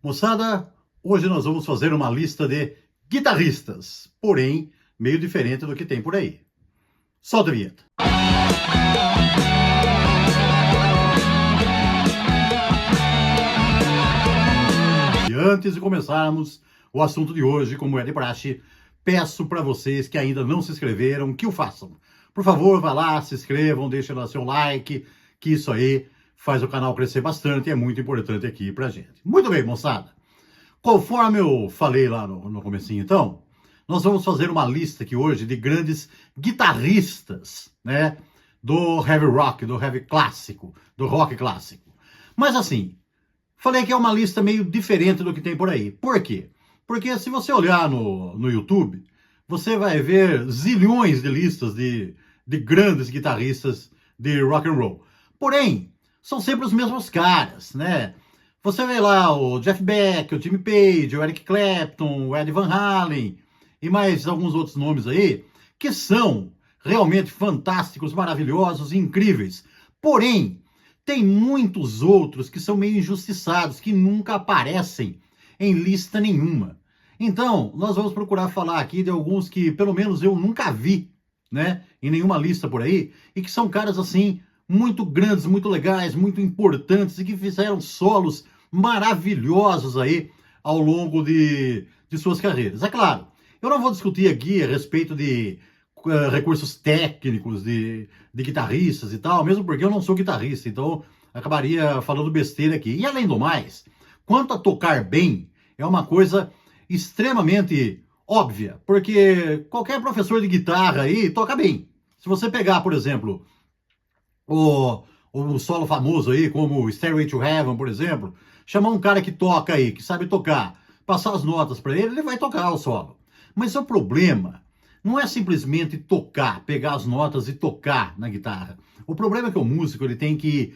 Moçada, hoje nós vamos fazer uma lista de guitarristas, porém, meio diferente do que tem por aí. Solta a vinheta. E antes de começarmos o assunto de hoje, como é de praxe, peço para vocês que ainda não se inscreveram, que o façam. Por favor, vá lá, se inscrevam, deixem lá seu like, que isso aí faz o canal crescer bastante e é muito importante aqui pra gente. Muito bem, moçada. Conforme eu falei lá no comecinho, então, nós vamos fazer uma lista aqui hoje de grandes guitarristas, né, do heavy rock, do heavy clássico, do rock clássico. Mas assim, falei que é uma lista meio diferente do que tem por aí. Por quê? Porque se você olhar no YouTube, você vai ver zilhões de listas de grandes guitarristas de rock and roll. Porém, são sempre os mesmos caras, né? Você vê lá o Jeff Beck, o Jimmy Page, o Eric Clapton, o Eddie Van Halen e mais alguns outros nomes aí, que são realmente fantásticos, maravilhosos e incríveis. Porém, tem muitos outros que são meio injustiçados, que nunca aparecem em lista nenhuma. Então, nós vamos procurar falar aqui de alguns que, pelo menos, eu nunca vi, né, em nenhuma lista por aí, e que são caras, assim, muito grandes, muito legais, muito importantes, e que fizeram solos maravilhosos aí ao longo de suas carreiras. É claro, eu não vou discutir aqui a respeito de recursos técnicos de guitarristas e tal, mesmo porque eu não sou guitarrista, então acabaria falando besteira aqui. E além do mais, quanto a tocar bem, é uma coisa extremamente óbvia, porque qualquer professor de guitarra aí toca bem. Se você pegar, por exemplo, o solo famoso aí, como Stairway to Heaven, por exemplo, chamar um cara que toca aí, que sabe tocar, passar as notas para ele, ele vai tocar o solo. Mas o problema não é simplesmente tocar, pegar as notas e tocar na guitarra. O problema é que o músico ele tem que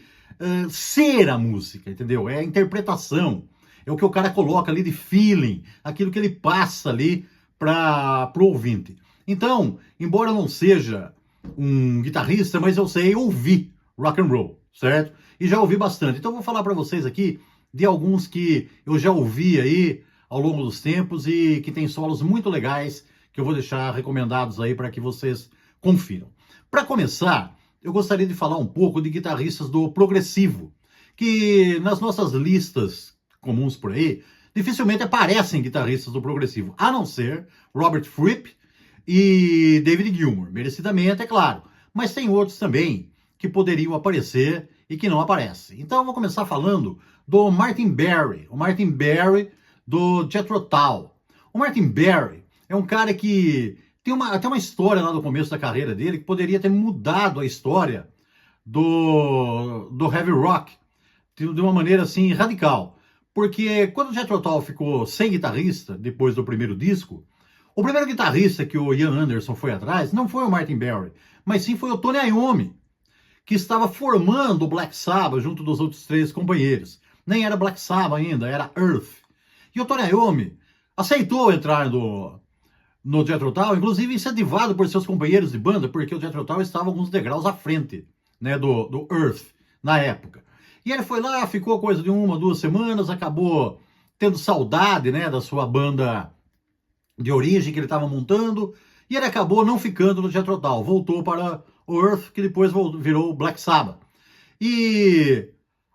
ser a música, entendeu? É a interpretação, é o que o cara coloca ali de feeling, aquilo que ele passa ali para o ouvinte. Então, embora eu não seja um guitarrista, mas eu sei ouvir rock and roll, certo? E já ouvi bastante. Então eu vou falar para vocês aqui de alguns que eu já ouvi aí ao longo dos tempos e que tem solos muito legais que eu vou deixar recomendados aí para que vocês confiram. Para começar, eu gostaria de falar um pouco de guitarristas do progressivo, que nas nossas listas comuns por aí, dificilmente aparecem guitarristas do progressivo, a não ser Robert Fripp e David Gilmour, merecidamente, é claro. Mas tem outros também que poderiam aparecer e que não aparecem. Então eu vou começar falando do Martin Barry, o Martin Barry do Jethro Tull. O Martin Barry é um cara que tem até uma história lá no começo da carreira dele que poderia ter mudado a história do heavy rock de uma maneira assim radical. Porque quando o Jethro Tull ficou sem guitarrista depois do primeiro disco, o primeiro guitarrista que o Ian Anderson foi atrás não foi o Martin Barry, mas sim foi o Tony Iommi, que estava formando o Black Sabbath junto dos outros três companheiros. Nem era Black Sabbath ainda, era Earth. E o Tony Iommi aceitou entrar no Jethro Tull, inclusive incentivado por seus companheiros de banda, porque o Jethro Tull estava alguns degraus à frente, né, do Earth na época. E ele foi lá, ficou coisa de 1, 2 semanas, acabou tendo saudade, né, da sua banda de origem que ele estava montando, e ele acabou não ficando no Jethro Tull, voltou para o Earth, que depois virou o Black Sabbath. E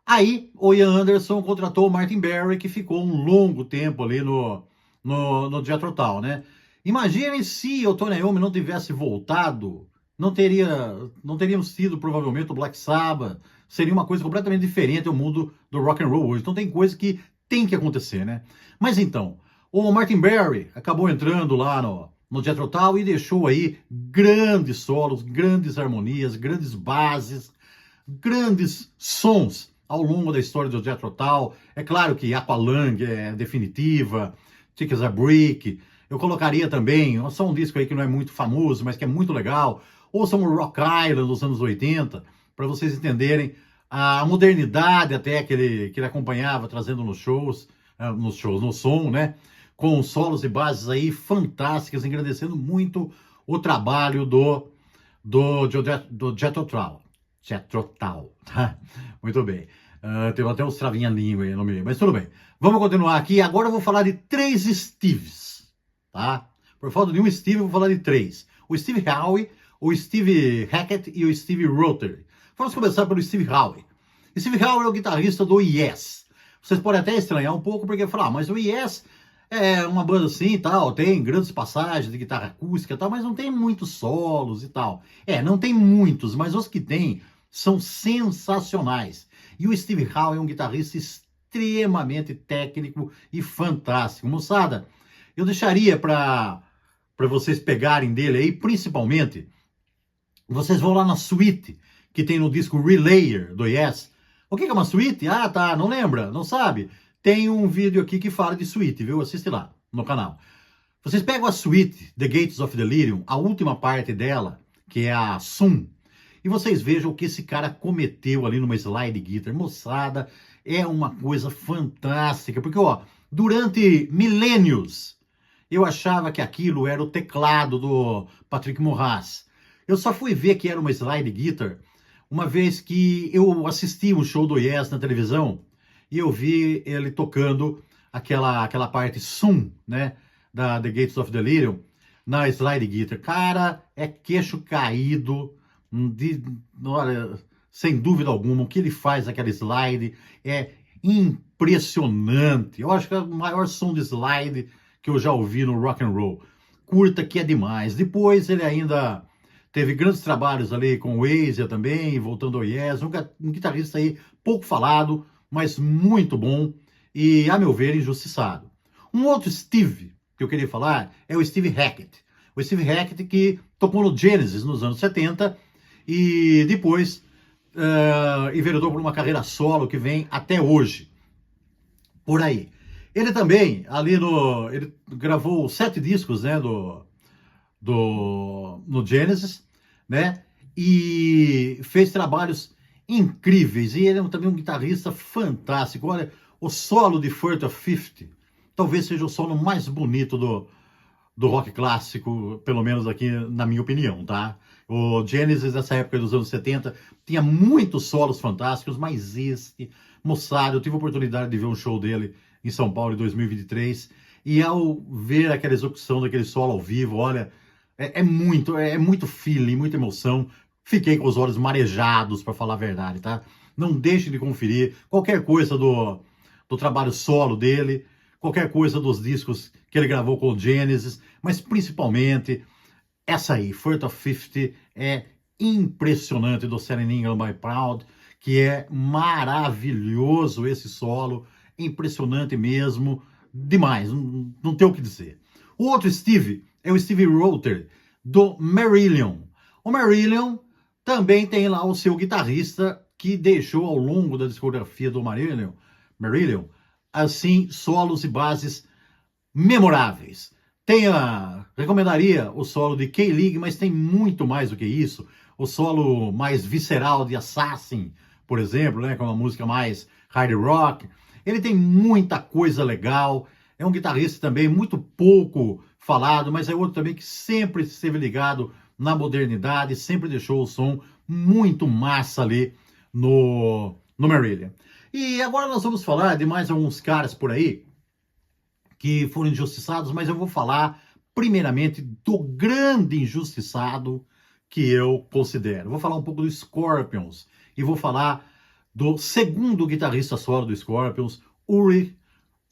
aí o Ian Anderson contratou o Martin Barry, que ficou um longo tempo ali no Jethro Tull, né? Imaginem se o Tony Iommi não tivesse voltado, não teríamos tido provavelmente o Black Sabbath, seria uma coisa completamente diferente ao mundo do rock and roll hoje. Então tem coisa que tem que acontecer, né? Mas então, o Martin Barry acabou entrando lá no Jethro Tull e deixou aí grandes solos, grandes harmonias, grandes bases, grandes sons ao longo da história do Jethro Tull. É claro que Aqualung é definitiva, Tickets a Brick. Eu colocaria também, só um disco aí que não é muito famoso, mas que é muito legal. Ouçam o Rock Island dos anos 80, para vocês entenderem a modernidade até que ele acompanhava, trazendo nos no som, né? Com solos e bases aí fantásticas, engrandecendo muito o trabalho do Jethro Tull. Jethro Tull, tá? Muito bem. Teve até uns travinha-língua aí no meio, mas tudo bem. Vamos continuar aqui. Agora eu vou falar de 3 Steves, tá? Por falta de um Steve, eu vou falar de 3. O Steve Howe, o Steve Hackett e o Steve Rotary. Vamos começar pelo Steve Howe. Steve Howe é o guitarrista do Yes. Vocês podem até estranhar um pouco, porque falar, mas o Yes é uma banda assim e tal, tem grandes passagens de guitarra acústica e tal, mas não tem muitos solos e tal. Não tem muitos, mas os que tem são sensacionais. E o Steve Howe é um guitarrista extremamente técnico e fantástico. Moçada, eu deixaria para vocês pegarem dele aí, principalmente, vocês vão lá na suíte que tem no disco Relayer do Yes. O que é uma suíte? Ah, tá, não lembra? Não sabe? Tem um vídeo aqui que fala de suíte, viu? Assiste lá no canal. Vocês pegam a suíte The Gates of Delirium, a última parte dela, que é a Sum, e vocês vejam o que esse cara cometeu ali numa slide guitar. Moçada, é uma coisa fantástica, porque, ó, durante milênios, eu achava que aquilo era o teclado do Patrick Moraz. Eu só fui ver que era uma slide guitar uma vez que eu assisti um show do Yes na televisão e eu vi ele tocando aquela parte Sum, né, da The Gates of Delirium, na slide guitar. Cara, é queixo caído, olha, sem dúvida alguma, o que ele faz naquela slide é impressionante. Eu acho que é o maior som de slide que eu já ouvi no rock and roll. Curta que é demais. Depois ele ainda teve grandes trabalhos ali com o Asia também, voltando ao Yes, um guitarrista aí pouco falado, mas muito bom e, a meu ver, injustiçado. Um outro Steve que eu queria falar é o Steve Hackett. O Steve Hackett que tocou no Genesis nos anos 70 e depois enveredou por uma carreira solo que vem até hoje. Por aí. Ele também, ele gravou 7 discos, né, no Genesis, né? E fez trabalhos incríveis. E ele é também um guitarrista fantástico. Olha, o solo de Firth of 50 talvez seja o solo mais bonito do rock clássico, pelo menos aqui na minha opinião, tá? O Genesis, nessa época dos anos 70, tinha muitos solos fantásticos, mas moçada, eu tive a oportunidade de ver um show dele em São Paulo em 2023, e ao ver aquela execução daquele solo ao vivo, olha, é muito feeling, muita emoção. Fiquei com os olhos marejados, para falar a verdade, tá? Não deixe de conferir qualquer coisa do trabalho solo dele, qualquer coisa dos discos que ele gravou com o Genesis, mas principalmente essa aí, Firth of 50, é impressionante, do Selling England by Proud, que é maravilhoso esse solo, impressionante mesmo, demais, não tem o que dizer. O outro Steve é o Steve Rotary, do Marillion. O Marillion também tem lá o seu guitarrista, que deixou ao longo da discografia do Marillion, assim, solos e bases memoráveis. Recomendaria o solo de K-League, mas tem muito mais do que isso. O solo mais visceral de Assassin, por exemplo, né, com uma música mais hard rock. Ele tem muita coisa legal. É um guitarrista também muito pouco falado, mas é outro também que sempre esteve ligado na modernidade, sempre deixou o som muito massa ali no Marillion. E agora nós vamos falar de mais alguns caras por aí que foram injustiçados, mas eu vou falar primeiramente do grande injustiçado que eu considero. Vou falar um pouco do Scorpions e vou falar do segundo guitarrista solo do Scorpions, Ulrich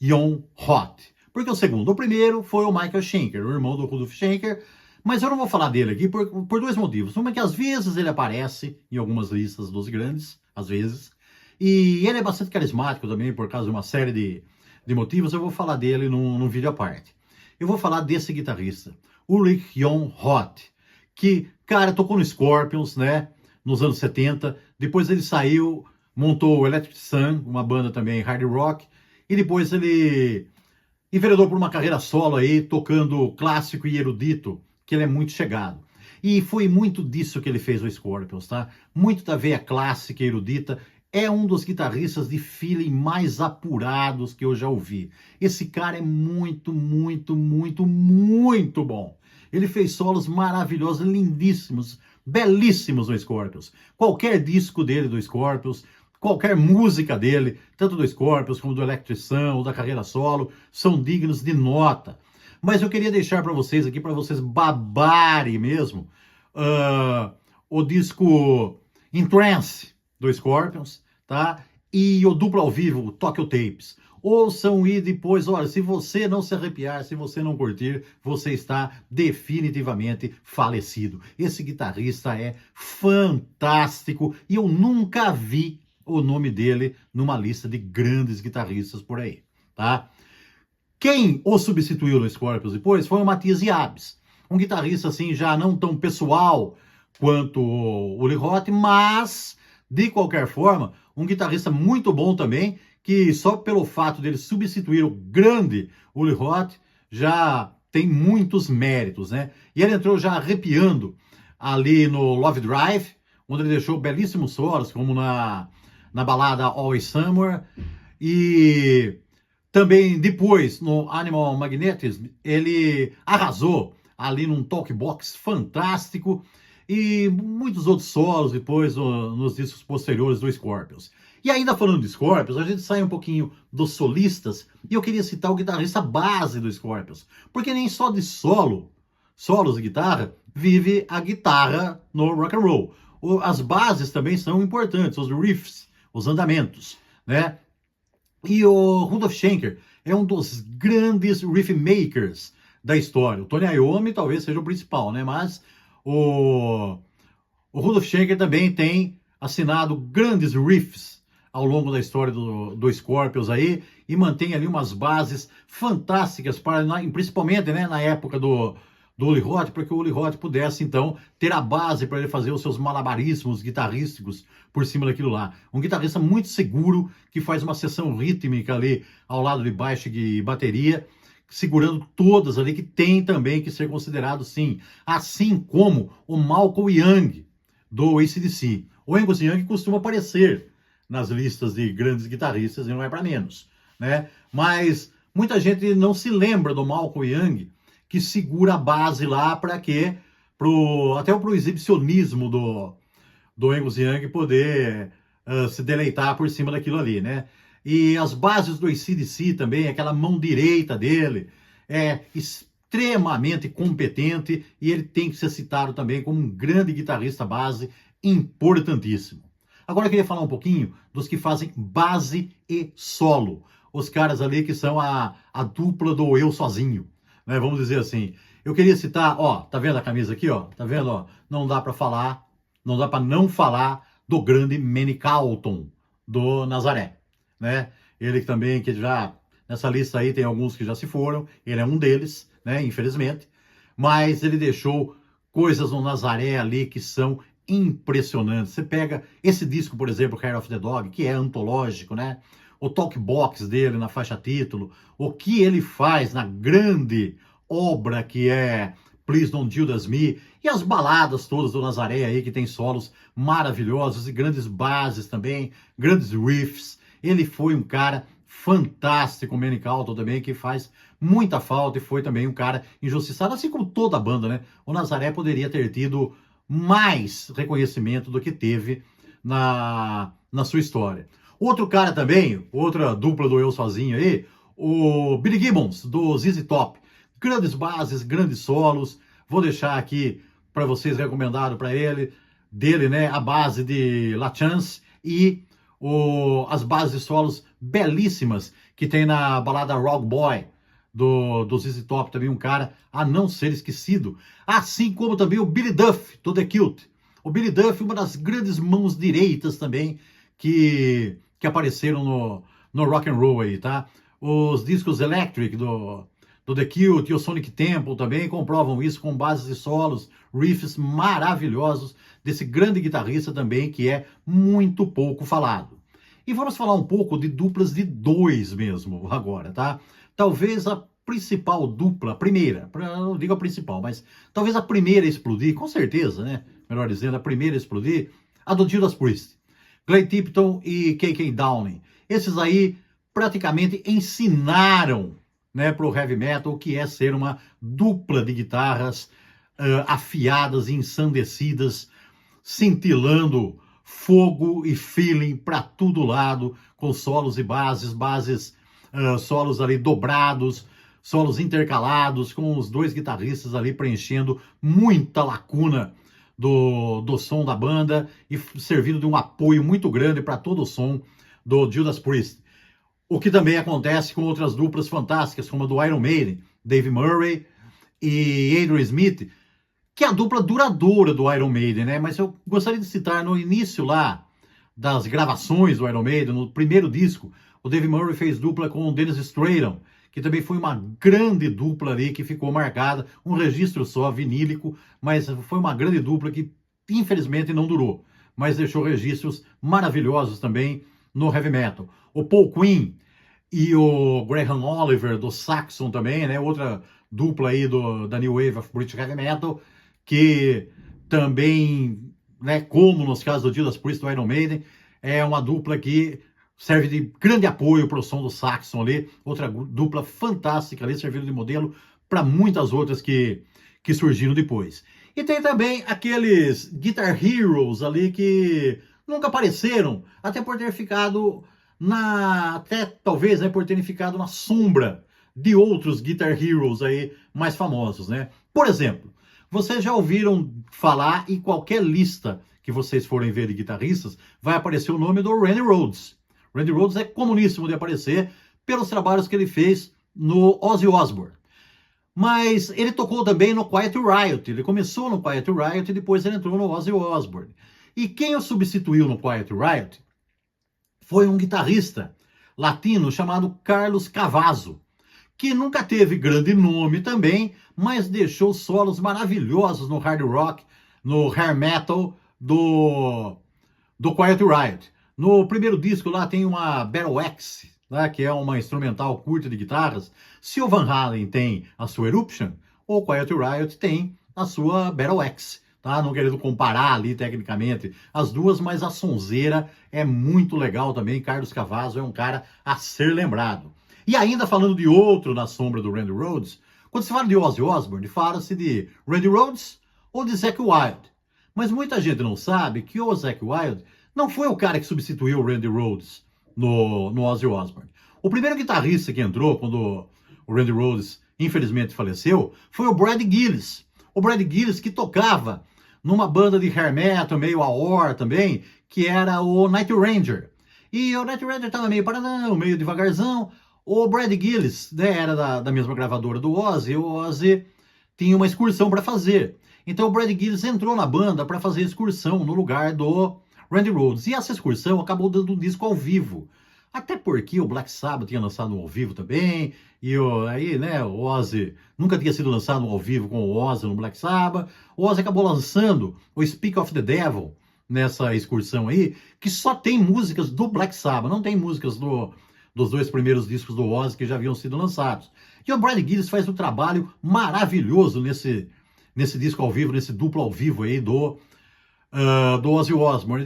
Jon Roth. Porque o segundo, o primeiro foi o Michael Schenker, o irmão do Rudolf Schenker, mas eu não vou falar dele aqui por 2 motivos. Uma é que às vezes ele aparece em algumas listas dos grandes, às vezes, e ele é bastante carismático também por causa de uma série de motivos. Eu vou falar dele num vídeo à parte. Eu vou falar desse guitarrista, Ulrich Jon Roth, que, cara, tocou no Scorpions, né, nos anos 70, depois ele saiu, montou o Electric Sun, uma banda também hard rock, e depois ele enveredou por uma carreira solo aí, tocando clássico e erudito, que ele é muito chegado. E foi muito disso que ele fez o Scorpions, tá? Muito da veia clássica e erudita. É um dos guitarristas de feeling mais apurados que eu já ouvi. Esse cara é muito, muito, muito, muito bom. Ele fez solos maravilhosos, lindíssimos, belíssimos no Scorpions. Qualquer disco dele do Scorpions, qualquer música dele, tanto do Scorpions como do Electric Sun ou da carreira solo, são dignos de nota. Mas eu queria deixar para vocês aqui, para vocês babarem mesmo, o disco In Trance do Scorpions, tá? E o duplo ao vivo, Tokyo Tapes. Ouçam e depois, olha, se você não se arrepiar, se você não curtir, você está definitivamente falecido. Esse guitarrista é fantástico e eu nunca vi o nome dele numa lista de grandes guitarristas por aí, tá? Quem o substituiu no Scorpions depois foi o Matias Yabbes, um guitarrista assim já não tão pessoal quanto o Uli Roth, mas de qualquer forma, um guitarrista muito bom também, que só pelo fato dele substituir o grande Uli Roth já tem muitos méritos, né? E ele entrou já arrepiando ali no Love Drive, onde ele deixou belíssimos solos, como na balada Always Somewhere, e também depois no Animal Magnetism ele arrasou ali num talkbox fantástico e muitos outros solos depois nos discos posteriores do Scorpions. E ainda falando de Scorpions, a gente sai um pouquinho dos solistas e eu queria citar o guitarrista base do Scorpions, porque nem só de solos de guitarra vive a guitarra no rock and roll. As bases também são importantes, os riffs, os andamentos, né? E o Rudolf Schenker é um dos grandes riff makers da história. O Tony Iommi talvez seja o principal, né? Mas o Rudolf Schenker também tem assinado grandes riffs ao longo da história do Scorpions aí e mantém ali umas bases fantásticas, principalmente, né, na época do Uli Roth, para que o Uli Roth pudesse, então, ter a base para ele fazer os seus malabarismos guitarrísticos por cima daquilo lá. Um guitarrista muito seguro, que faz uma seção rítmica ali ao lado de baixo e bateria, segurando todas ali, que tem também que ser considerado, sim. Assim como o Malcolm Young, do AC/DC. O Angus Young costuma aparecer nas listas de grandes guitarristas, e não é para menos, né? Mas muita gente não se lembra do Malcolm Young, que segura a base lá para quê? Até pro exibicionismo do Angus Young poder se deleitar por cima daquilo ali, né? E as bases do AC/DC também, aquela mão direita dele, é extremamente competente e ele tem que ser citado também como um grande guitarrista base importantíssimo. Agora eu queria falar um pouquinho dos que fazem base e solo. Os caras ali que são a dupla do eu sozinho, né? Vamos dizer assim. Eu queria citar, ó, tá vendo a camisa aqui, ó? Tá vendo, ó? Não dá para não falar do grande Manny Carlton, do Nazaré, né? Ele também, que já, nessa lista aí tem alguns que já se foram, ele é um deles, né? Infelizmente. Mas ele deixou coisas no Nazaré ali que são impressionantes. Você pega esse disco, por exemplo, Hair of the Dog, que é antológico, né? O talkbox dele na faixa título, o que ele faz na grande obra que é Please Don't Judas Me, e as baladas todas do Nazaré aí, que tem solos maravilhosos e grandes bases também, grandes riffs. Ele foi um cara fantástico, o Manny Carlton também, que faz muita falta e foi também um cara injustiçado, assim como toda a banda, né? O Nazaré poderia ter tido mais reconhecimento do que teve na sua história. Outro cara também, outra dupla do eu sozinho aí, o Billy Gibbons, do ZZ Top. Grandes bases, grandes solos. Vou deixar aqui para vocês recomendado para dele, né, a base de La Chance e as bases de solos belíssimas que tem na balada Rock Boy do ZZ Top, também um cara a não ser esquecido. Assim como também o Billy Duff, do The Cult. O Billy Duff, uma das grandes mãos direitas também que apareceram no rock and roll aí, tá? Os discos Electric do The Cult e o Sonic Temple também comprovam isso, com bases e solos, riffs maravilhosos desse grande guitarrista também, que é muito pouco falado. E vamos falar um pouco de duplas de dois mesmo agora, tá? Talvez a principal dupla, a primeira, não digo a principal, mas talvez a primeira a explodir, com certeza, né? Melhor dizendo, a primeira a explodir, a do Judas Priest. Clay Tipton e K.K. Downing. Esses aí praticamente ensinaram, né, para o heavy metal o que é ser uma dupla de guitarras afiadas, ensandecidas, cintilando fogo e feeling para todo lado, com solos e solos ali dobrados, solos intercalados, com os dois guitarristas ali preenchendo muita lacuna do som da banda e servindo de um apoio muito grande para todo o som do Judas Priest. O que também acontece com outras duplas fantásticas, como a do Iron Maiden, Dave Murray e Adrian Smith, que é a dupla duradoura do Iron Maiden, né? Mas eu gostaria de citar no início lá das gravações do Iron Maiden, no primeiro disco, o Dave Murray fez dupla com o Dennis Stratton, que também foi uma grande dupla ali, que ficou marcada, um registro só, vinílico, mas foi uma grande dupla que infelizmente não durou, mas deixou registros maravilhosos também no heavy metal. O Paul Quinn e o Graham Oliver do Saxon também, né? Outra dupla aí da New Wave of British Heavy Metal, que também, né, como nos casos do Judas Priest do Iron Maiden, é uma dupla que serve de grande apoio para o som do Saxon ali, outra dupla fantástica ali, servindo de modelo para muitas outras que surgiram depois. E tem também aqueles Guitar Heroes ali que nunca apareceram, até por ter ficado talvez, né, por terem ficado na sombra de outros Guitar Heroes aí mais famosos, né? Por exemplo, vocês já ouviram falar, em qualquer lista que vocês forem ver de guitarristas, vai aparecer o nome do Randy Rhoads. Randy Rhoads é comuníssimo de aparecer pelos trabalhos que ele fez no Ozzy Osbourne. Mas ele tocou também no Quiet Riot. Ele começou no Quiet Riot e depois ele entrou no Ozzy Osbourne. E quem o substituiu no Quiet Riot foi um guitarrista latino chamado Carlos Cavazo, que nunca teve grande nome também, mas deixou solos maravilhosos no hard rock, no hair metal do Quiet Riot. No primeiro disco lá tem uma Battle Axe, né, que é uma instrumental curta de guitarras. Se o Van Halen tem a sua Eruption, o Quiet Riot tem a sua Battle Axe. Tá? Não querendo comparar ali tecnicamente as duas, mas a sonzeira é muito legal também. Carlos Cavazo é um cara a ser lembrado. E ainda falando de outro na sombra do Randy Rhoads, quando se fala de Ozzy Osbourne, fala-se de Randy Rhoads ou de Zakk Wylde. Mas muita gente não sabe que o Zakk Wylde não foi o cara que substituiu o Randy Rhoads no Ozzy Osbourne. O primeiro guitarrista que entrou quando o Randy Rhoads infelizmente faleceu foi o Brad Gillis. O Brad Gillis que tocava numa banda de hair metal, meio AOR também, que era o Night Ranger. E o Night Ranger estava meio paradão, meio devagarzão. O Brad Gillis, né, era da mesma gravadora do Ozzy, e o Ozzy tinha uma excursão para fazer. Então o Brad Gillis entrou na banda para fazer excursão no lugar do Randy Rhoads. E essa excursão acabou dando um disco ao vivo. Até porque o Black Sabbath tinha lançado um ao vivo também, e aí, né, o Ozzy nunca tinha sido lançado um ao vivo com o Ozzy no Black Sabbath. O Ozzy acabou lançando o Speak of the Devil nessa excursão aí, que só tem músicas do Black Sabbath, não tem músicas dos dois primeiros discos do Ozzy que já haviam sido lançados. E o Brad Gillis faz um trabalho maravilhoso nesse disco ao vivo, nesse duplo ao vivo aí do Ozzy Osbourne.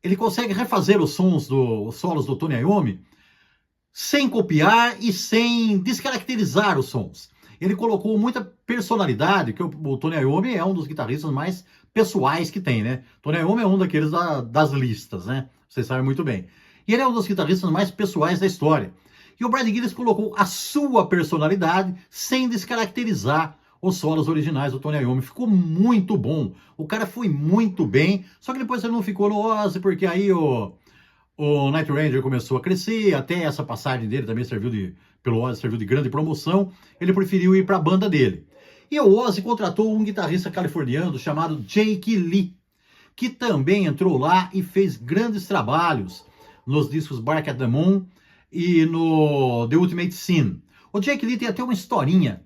Ele consegue refazer os solos do Tony Iommi sem copiar e sem descaracterizar os sons. Ele colocou muita personalidade, que o Tony Iommi é um dos guitarristas mais pessoais que tem, né? Tony Iommi é um daqueles das listas, né? Vocês sabem muito bem. E ele é um dos guitarristas mais pessoais da história. E o Brad Gillis colocou a sua personalidade sem descaracterizar os solos originais do Tony Iommi. Ficou muito bom. O cara foi muito bem, só que depois ele não ficou no Ozzy, porque aí o Night Ranger começou a crescer, até essa passagem dele também pelo Ozzy serviu de grande promoção. Ele preferiu ir para a banda dele. E o Ozzy contratou um guitarrista californiano chamado Jake Lee, que também entrou lá e fez grandes trabalhos nos discos Bark at the Moon e no The Ultimate Sin. O Jake Lee tem até uma historinha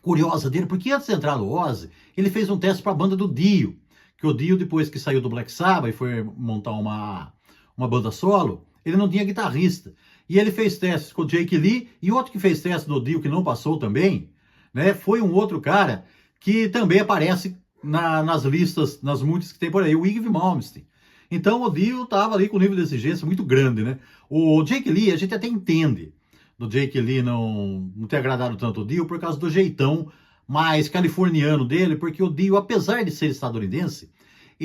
curiosa dele, porque antes de entrar no Ozzy, ele fez um teste para a banda do Dio, que o Dio, depois que saiu do Black Sabbath e foi montar uma banda solo, ele não tinha guitarrista. E ele fez testes com o Jake Lee, e outro que fez teste no Dio que não passou também, né, foi um outro cara que também aparece nas listas, nas muitas que tem por aí, o Yngwie Malmsteen. Então o Dio estava ali com um nível de exigência muito grande, né? O Jake Lee, a gente até entende do Jake Lee não ter agradado tanto o Dio por causa do jeitão mais californiano dele, porque o Dio, apesar de ser estadunidense,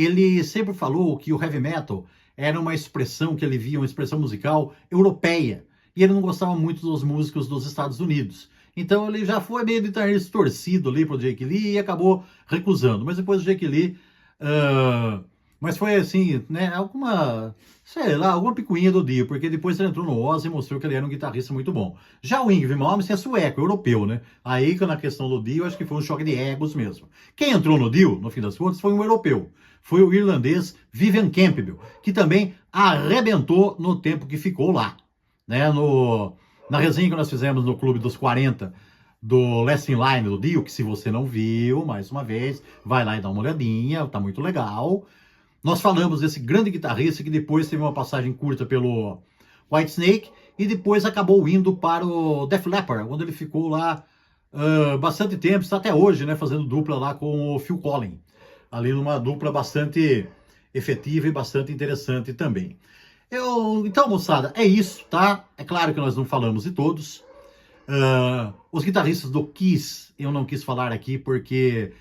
ele sempre falou que o heavy metal era uma expressão que ele via, uma expressão musical europeia, e ele não gostava muito dos músicos dos Estados Unidos. Então ele já foi meio de nariz torcido ali pro Jake Lee e acabou recusando. Mas depois o Jake Lee... mas foi assim, né, alguma, sei lá, alguma picuinha do Dio, porque depois ele entrou no Oz e mostrou que ele era um guitarrista muito bom. Já o Yngwie Malmsteen é sueco, europeu, né? Aí, na questão do Dio, acho que foi um choque de egos mesmo. Quem entrou no Dio, no fim das contas, foi um europeu. Foi o irlandês Vivian Campbell, que também arrebentou no tempo que ficou lá, né? Na resenha que nós fizemos no Clube dos 40, do Last in Line do Dio, que se você não viu, mais uma vez, vai lá e dá uma olhadinha, tá muito legal. Nós falamos desse grande guitarrista que depois teve uma passagem curta pelo Whitesnake e depois acabou indo para o Def Leppard, onde ele ficou lá bastante tempo, está até hoje, né, fazendo dupla lá com o Phil Collins, ali numa dupla bastante efetiva e bastante interessante também. Então, moçada, é isso, tá? É claro que nós não falamos de todos. Os guitarristas do Kiss, eu não quis falar aqui porque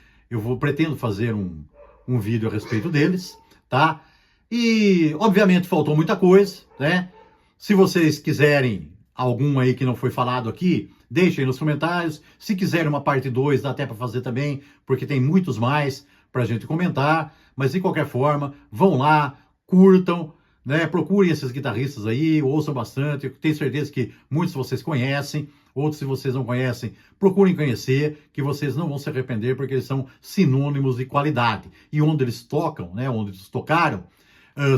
pretendo fazer um vídeo a respeito deles, tá? E, obviamente, faltou muita coisa, né? Se vocês quiserem algum aí que não foi falado aqui, deixem aí nos comentários. Se quiserem uma parte 2, dá até para fazer também, porque tem muitos mais pra gente comentar. Mas, de qualquer forma, vão lá, curtam, né? Procurem esses guitarristas aí, ouçam bastante. Eu tenho certeza que muitos de vocês conhecem. Outros, se vocês não conhecem, procurem conhecer, que vocês não vão se arrepender, porque eles são sinônimos de qualidade. E onde eles tocam, né, onde eles tocaram,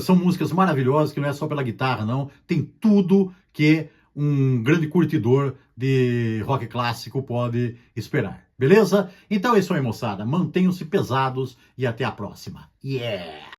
são músicas maravilhosas, que não é só pela guitarra, não. Tem tudo que um grande curtidor de rock clássico pode esperar. Beleza? Então é isso aí, moçada. Mantenham-se pesados e até a próxima. Yeah!